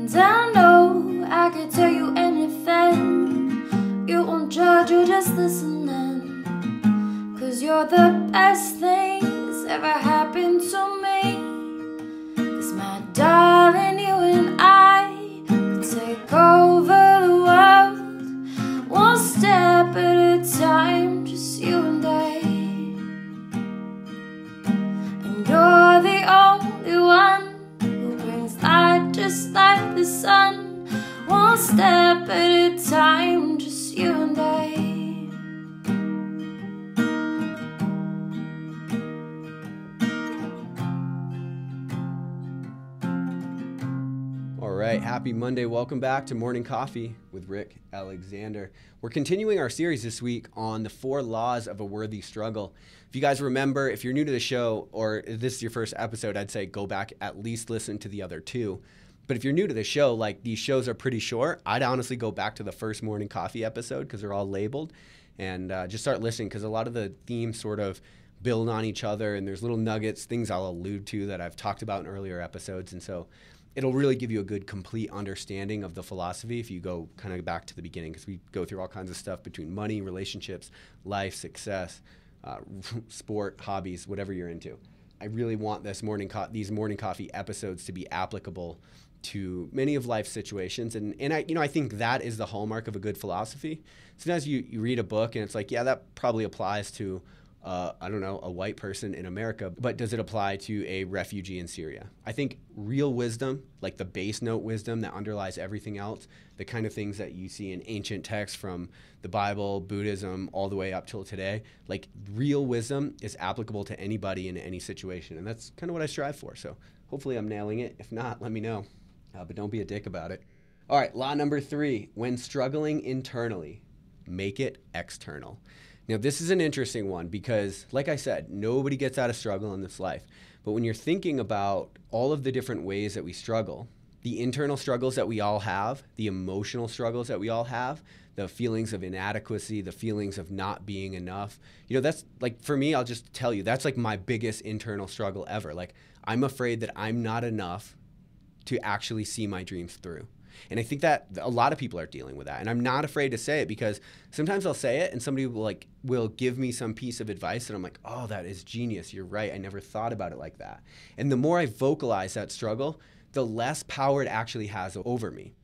And I know I could tell you anything. You won't judge, you'll just listen then. 'Cause you're the best thing that's ever happened to me. 'Cause my darling, you and I could take over the world, one step at a time, just you and I. And you're the only one who brings light just like the sun, one step at a time, just you and I. All right, happy Monday. Welcome back to Morning Coffee with Rick Alexander. We're continuing our series this week on the 4 laws of a worthy struggle. If you guys remember, if you're new to the show or if this is your first episode, I'd say go back, at least listen to the other 2. But if you're new to the show, like these shows are pretty short, I'd honestly go back to the first Morning Coffee episode because they're all labeled and just start listening because a lot of the themes sort of build on each other and there's little nuggets, things I'll allude to that I've talked about in earlier episodes. And so it'll really give you a good, complete understanding of the philosophy if you go kind of back to the beginning, because we go through all kinds of stuff between money, relationships, life, success, sport, hobbies, whatever you're into. I really want these morning coffee episodes to be applicable to many of life's situations. And I think that is the hallmark of a good philosophy. Sometimes you read a book and it's like, yeah, that probably applies to a white person in America, but does it apply to a refugee in Syria? I think real wisdom, like the base note wisdom that underlies everything else, the kind of things that you see in ancient texts from the Bible, Buddhism, all the way up till today, like real wisdom is applicable to anybody in any situation. And that's kind of what I strive for. So hopefully I'm nailing it. If not, let me know. But don't be a dick about it. All right, law number 3, when struggling internally, make it external. Now, this is an interesting one because, like I said, nobody gets out of struggle in this life. But when you're thinking about all of the different ways that we struggle, the internal struggles that we all have, the emotional struggles that we all have, the feelings of inadequacy, the feelings of not being enough, that's like, for me, I'll just tell you, that's like my biggest internal struggle ever. Like, I'm afraid that I'm not enough to actually see my dreams through. And I think that a lot of people are dealing with that. And I'm not afraid to say it because sometimes I'll say it and somebody will give me some piece of advice and I'm like, oh, that is genius. You're right. I never thought about it like that. And the more I vocalize that struggle, the less power it actually has over me.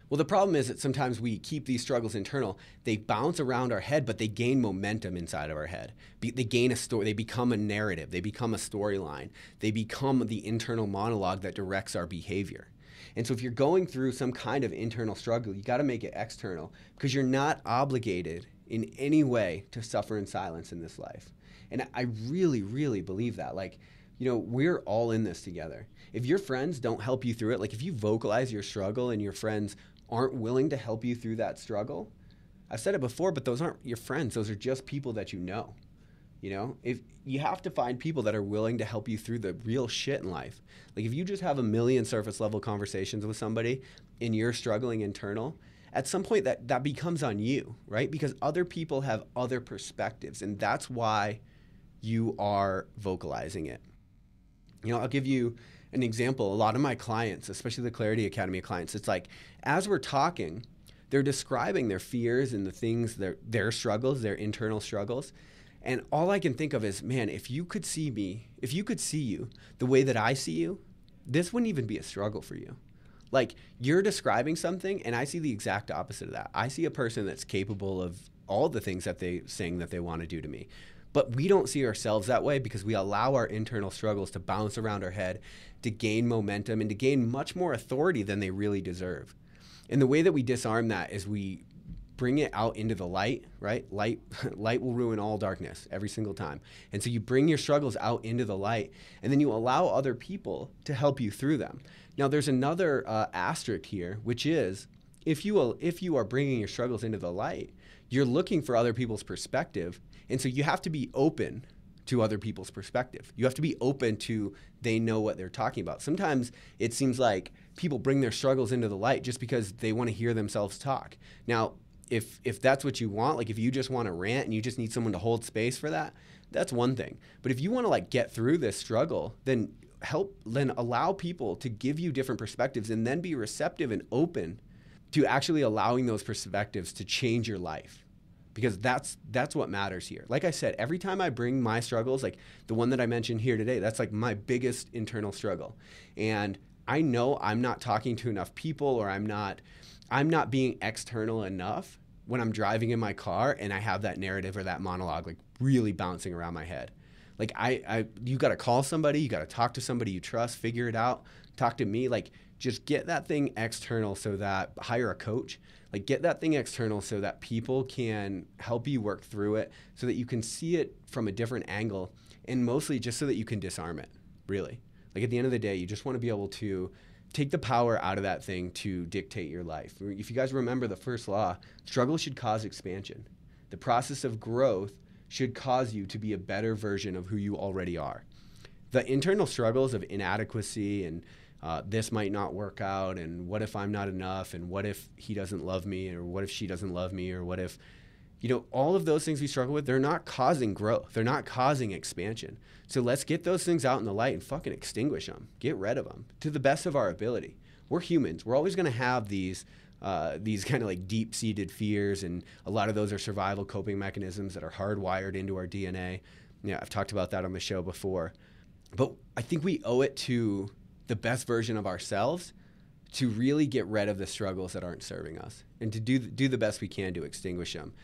Well, the problem is that sometimes we keep these struggles internal. They bounce around our head, but they gain momentum inside of our head. They gain a story. They become a narrative. They become a storyline. They become the internal monologue that directs our behavior. And so if you're going through some kind of internal struggle, you got to make it external because you're not obligated in any way to suffer in silence in this life. And I really, really believe that. We're all in this together. If your friends don't help you through it, like if you vocalize your struggle and your friends aren't willing to help you through that struggle, I've said it before, but those aren't your friends. Those are just people that you know. If you have to find people that are willing to help you through the real shit in life. Like if you just have a million surface level conversations with somebody and you're struggling internal, at some point that becomes on you, right? Because other people have other perspectives and that's why you are vocalizing it. I'll give you an example. A lot of my clients, especially the Clarity Academy clients, it's like as we're talking, they're describing their fears and the things, their struggles, their internal struggles. And all I can think of is, man, if you could see me, if you could see you the way that I see you, this wouldn't even be a struggle for you. Like you're describing something and I see the exact opposite of that. I see a person that's capable of all the things that they saying that they want to do to me. But we don't see ourselves that way because we allow our internal struggles to bounce around our head, to gain momentum and to gain much more authority than they really deserve. And the way that we disarm that is we bring it out into the light, right? Light will ruin all darkness every single time. And so you bring your struggles out into the light and then you allow other people to help you through them. Now there's another asterisk here, which is if you are bringing your struggles into the light, you're looking for other people's perspective. And so you have to be open to other people's perspective. You have to be open to they know what they're talking about. Sometimes it seems like people bring their struggles into the light just because they want to hear themselves talk. Now, if that's what you want, like if you just want to rant and you just need someone to hold space for that, that's one thing. But if you want to like get through this struggle, then then allow people to give you different perspectives, and then be receptive and open to actually allowing those perspectives to change your life. Because that's what matters here. Like I said, every time I bring my struggles, like the one that I mentioned here today, that's like my biggest internal struggle. And I know I'm not talking to enough people, or I'm not being external enough when I'm driving in my car and I have that narrative or that monologue like really bouncing around my head. Like you got to call somebody, you got to talk to somebody you trust, figure it out, talk to me, like just get that thing external, so that hire a coach, like get that thing external so that people can help you work through it, so that you can see it from a different angle, and mostly just so that you can disarm it, really. Like at the end of the day, you just want to be able to take the power out of that thing to dictate your life. If you guys remember the first law, struggle should cause expansion. The process of growth should cause you to be a better version of who you already are. The internal struggles of inadequacy and this might not work out, and what if I'm not enough, and what if he doesn't love me, or what if she doesn't love me, or what if, all of those things we struggle with, they're not causing growth. They're not causing expansion. So let's get those things out in the light and fucking extinguish them. Get rid of them to the best of our ability. We're humans. We're always going to have these kind of like deep-seated fears, and a lot of those are survival coping mechanisms that are hardwired into our DNA. Yeah, I've talked about that on the show before. But I think we owe it to the best version of ourselves to really get rid of the struggles that aren't serving us, and to do the best we can to extinguish them.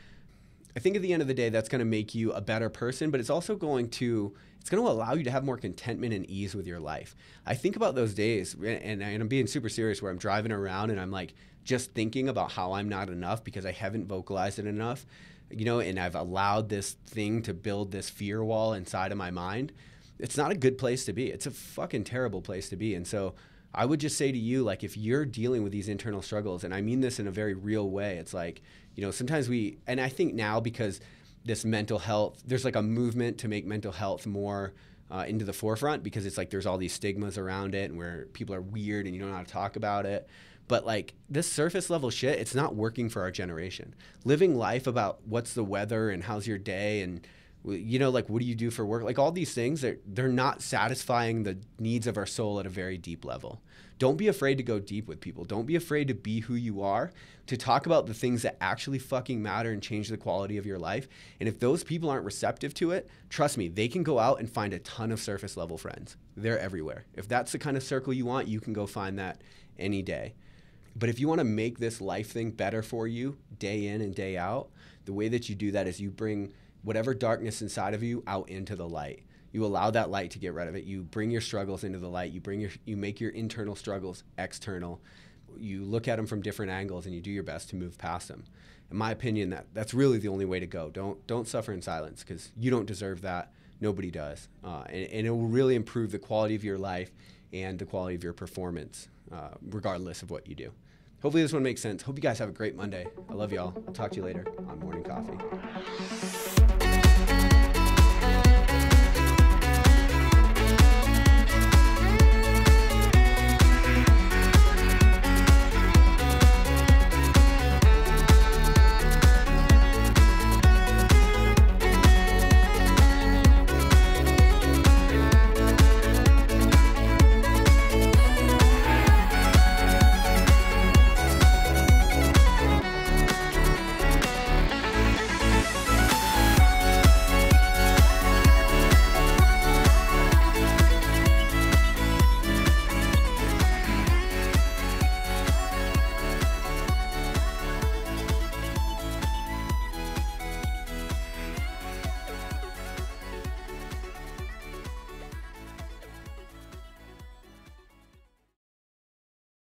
I think at the end of the day, that's going to make you a better person, but it's also going to allow you to have more contentment and ease with your life. I think about those days, and I'm being super serious, where I'm driving around and I'm like just thinking about how I'm not enough because I haven't vocalized it enough, and I've allowed this thing to build this fear wall inside of my mind. It's not a good place to be. It's a fucking terrible place to be. And so I would just say to you, like, if you're dealing with these internal struggles, and I mean this in a very real way, it's like, sometimes and I think now, because this mental health, there's like a movement to make mental health more into the forefront, because it's like there's all these stigmas around it, and where people are weird and you don't know how to talk about it. But like this surface level shit, it's not working for our generation. Living life about what's the weather and how's your day and like, what do you do for work? Like all these things, they're not satisfying the needs of our soul at a very deep level. Don't be afraid to go deep with people. Don't be afraid to be who you are, to talk about the things that actually fucking matter and change the quality of your life. And if those people aren't receptive to it, trust me, they can go out and find a ton of surface level friends. They're everywhere. If that's the kind of circle you want, you can go find that any day. But if you want to make this life thing better for you day in and day out, the way that you do that is you bring whatever darkness inside of you out into the light. You allow that light to get rid of it. You bring your struggles into the light. You make your internal struggles external. You look at them from different angles, and you do your best to move past them. In my opinion, that's really the only way to go. Don't suffer in silence, because you don't deserve that. Nobody does. And it will really improve the quality of your life and the quality of your performance, regardless of what you do. Hopefully this one makes sense. Hope you guys have a great Monday. I love y'all. I'll talk to you later on Morning Coffee.